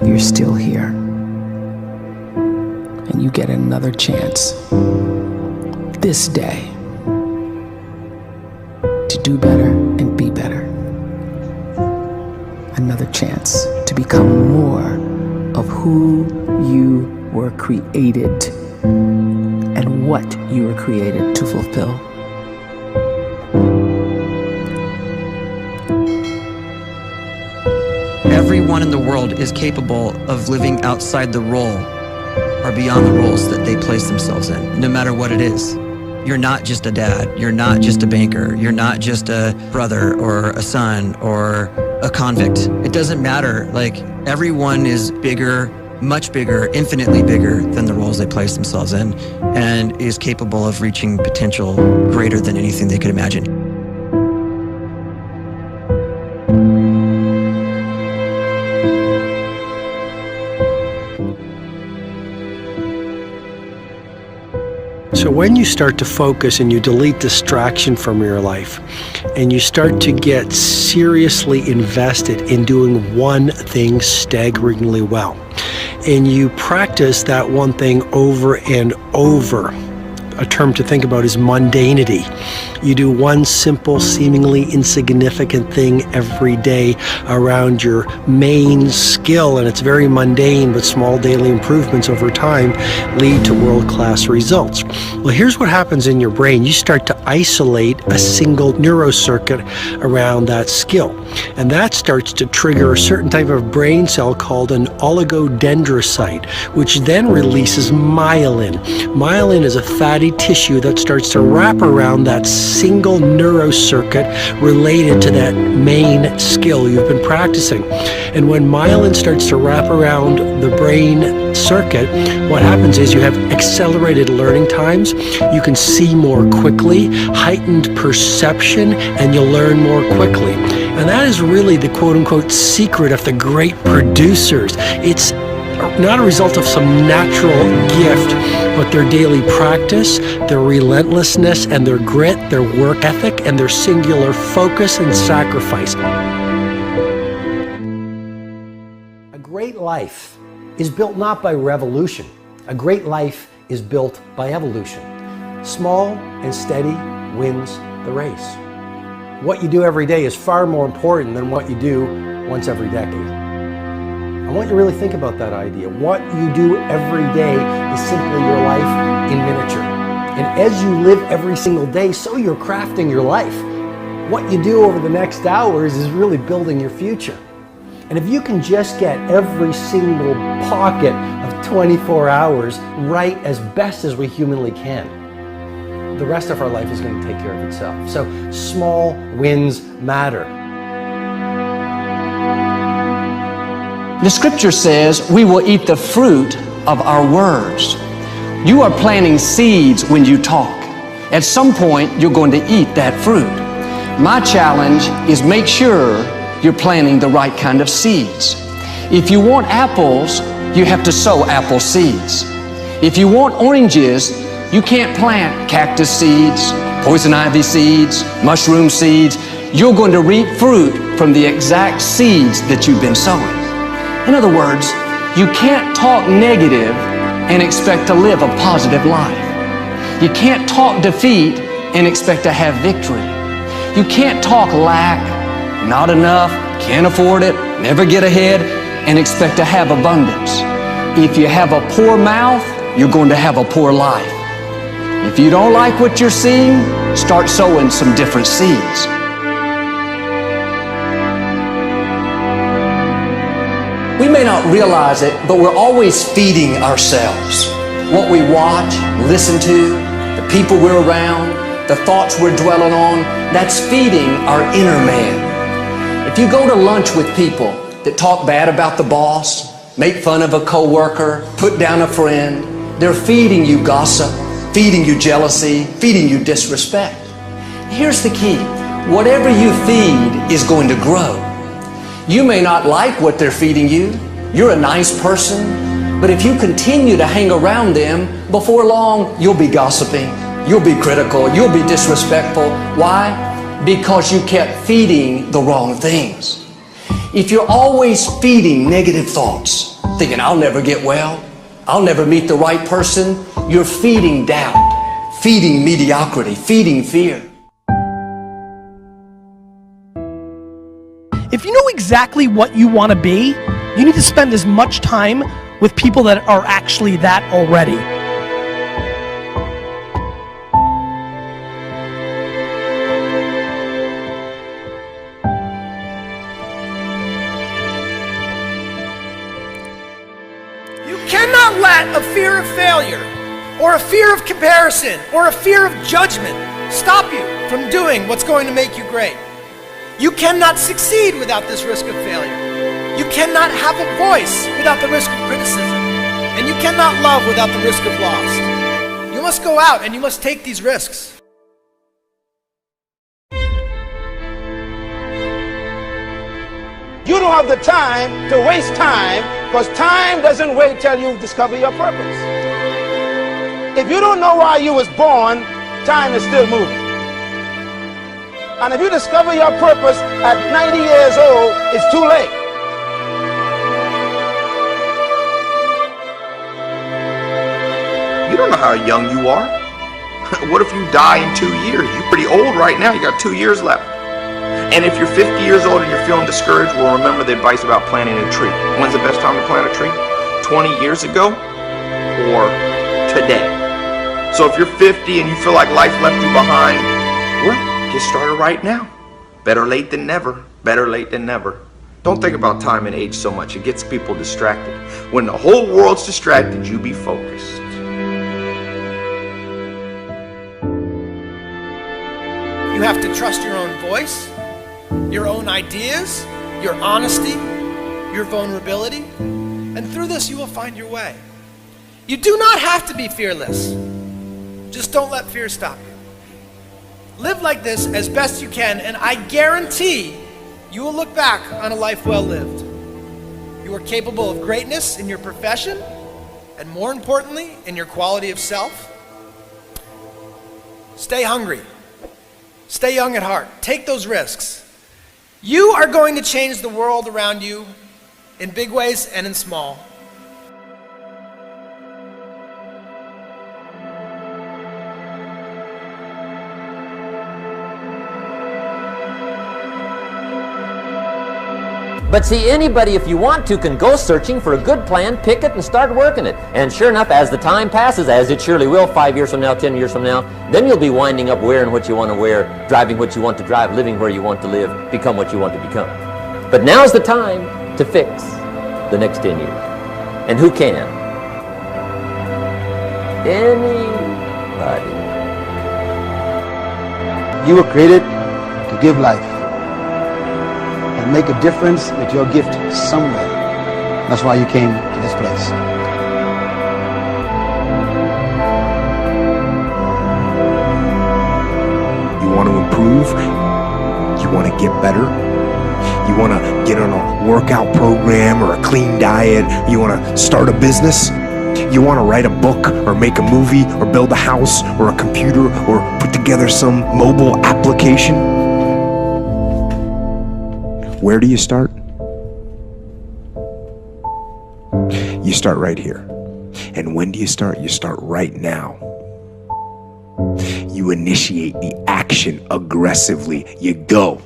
you're still here. And you get another chance this day to do better and be better. Another chance to become more of who you were created and what you were created to fulfill. Everyone in the world is capable of living outside the role or beyond the roles that they place themselves in, no matter what it is. You're not just a dad, you're not just a banker, you're not just a brother or a son or a convict. It doesn't matter. Like, everyone is bigger, much bigger, infinitely bigger than the roles they place themselves in, and is capable of reaching potential greater than anything they could imagine. So when you start to focus and you delete distraction from your life, and you start to get seriously invested in doing one thing staggeringly well, and you practice that one thing over and over, a term to think about is mundanity. You do one simple, seemingly insignificant thing every day around your main skill, and it's very mundane, but small daily improvements over time lead to world-class results. Well, here's what happens in your brain. You start to isolate a single neurocircuit around that skill, and that starts to trigger a certain type of brain cell called an oligodendrocyte, which then releases myelin. Myelin is a fatty tissue that starts to wrap around that single neurocircuit related to that main skill you've been practicing. And when myelin starts to wrap around the brain circuit, what happens is you have accelerated learning times, you can see more quickly, heightened perception, and you'll learn more quickly. And that is really the quote-unquote secret of the great producers. It's not a result of some natural gift, but their daily practice, their relentlessness and their grit, their work ethic, and their singular focus and sacrifice. A great life is built not by revolution. A great life is built by evolution. Small and steady wins the race. What you do every day is far more important than what you do once every decade. I want you to really think about that idea. What you do every day is simply your life in miniature. And as you live every single day, so you're crafting your life. What you do over the next hours is really building your future. And if you can just get every single pocket of 24 hours right as best as we humanly can, the rest of our life is going to take care of itself. So small wins matter. The scripture says we will eat the fruit of our words. You are planting seeds when you talk. At some point, you're going to eat that fruit. My challenge is make sure you're planting the right kind of seeds. If you want apples, you have to sow apple seeds. If you want oranges, you can't plant cactus seeds, poison ivy seeds, mushroom seeds. You're going to reap fruit from the exact seeds that you've been sowing. In other words, you can't talk negative and expect to live a positive life. You can't talk defeat and expect to have victory. You can't talk lack, not enough, can't afford it, never get ahead, and expect to have abundance. If you have a poor mouth, you're going to have a poor life. If you don't like what you're seeing, start sowing some different seeds. We may not realize it, but we're always feeding ourselves. What we watch, listen to, the people we're around, the thoughts we're dwelling on, that's feeding our inner man. If you go to lunch with people that talk bad about the boss, make fun of a coworker, put down a friend, they're feeding you gossip, feeding you jealousy, feeding you disrespect. Here's the key. Whatever you feed is going to grow. You may not like what they're feeding you. You're a nice person, but if you continue to hang around them, before long, you'll be gossiping, you'll be critical, you'll be disrespectful. Why? Because you kept feeding the wrong things. If you're always feeding negative thoughts, thinking, I'll never get well, I'll never meet the right person. You're feeding doubt, feeding mediocrity, feeding fear. If you know exactly what you want to be, you need to spend as much time with people that are actually that already. You cannot let a fear of failure, or a fear of comparison, or a fear of judgment stop you from doing what's going to make you great. You cannot succeed without this risk of failure. You cannot have a voice without the risk of criticism. And you cannot love without the risk of loss. You must go out and you must take these risks. You don't have the time to waste time, because time doesn't wait till you discover your purpose. If you don't know why you was born, time is still moving. And if you discover your purpose at 90 years old, it's too late. You don't know how young you are. What if you die in 2 years? You're pretty old right now. You got 2 years left. And if you're 50 years old and you're feeling discouraged, well, remember the advice about planting a tree. When's the best time to plant a tree? 20 years ago or today? So if you're 50 and you feel like life left you behind, well, get started right now. Better late than never. Better late than never. Don't think about time and age so much. It gets people distracted. When the whole world's distracted, you be focused. You have to trust your own voice, your own ideas, your honesty, your vulnerability, and through this you will find your way. You do not have to be fearless. Just don't let fear stop you. Live like this as best you can, and I guarantee you will look back on a life well lived. You are capable of greatness in your profession, and more importantly, in your quality of self. Stay hungry. Stay young at heart. Take those risks. You are going to change the world around you in big ways and in small. But see, anybody, if you want to, can go searching for a good plan, pick it, and start working it. And sure enough, as the time passes, as it surely will 5 years from now, 10 years from now, then you'll be winding up wearing what you want to wear, driving what you want to drive, living where you want to live, become what you want to become. But now's the time to fix the next 10 years. And who can? Anybody. You were created to give life and make a difference with your gift somewhere. That's why you came to this place. You want to improve? You want to get better? You want to get on a workout program or a clean diet? You want to start a business? You want to write a book or make a movie or build a house or a computer or put together some mobile application? Where do you start? You start right here. And when do you start? You start right now. You initiate the action aggressively. You go.